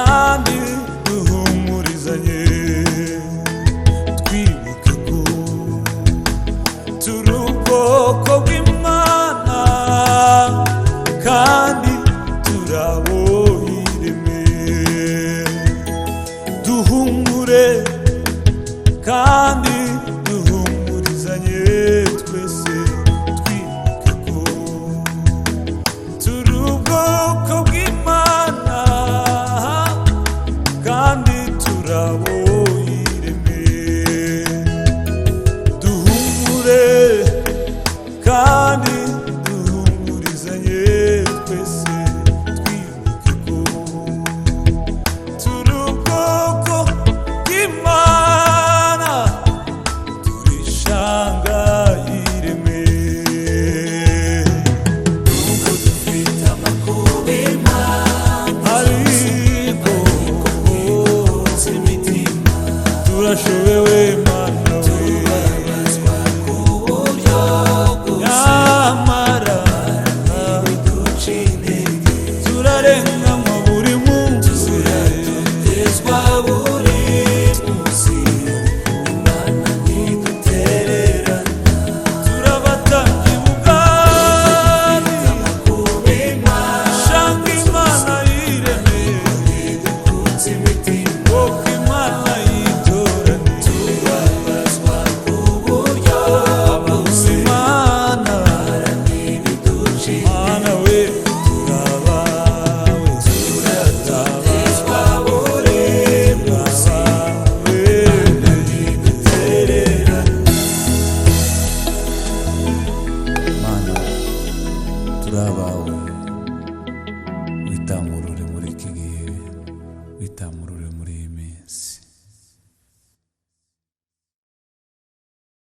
kandi duhumurizanye twibuke ko turi ubwoko bw'Imana kandi turabo yiremeye. Duhumure kandi duhumurizanye twese twibuke ko turi ubwoko bw'Imana kandi turabo yiremeye. Duhumure kandi duhumurizanye twese twibuke ko turi ubwoko bw'Imana turi ishanga yiremeye. Nubwo dufite amakuba impamvu Ariko twibutse imitima turashobewe Mana we, tubabazwa ku buryo bwose nyamara biduca intege turarenganywa buri munsi. turatotezwa buri munsi Imana ntidutererana. Turabatambyi b'ubwami Amakuba impamvu shanga Imana yiremeye bidukunze imitima kuko Imana yitoraniye. tubabazwa ku buryo bwose Imana ntibiduca Mana we turabawe turatotezwa buri munsi Mana turabawe witamurura.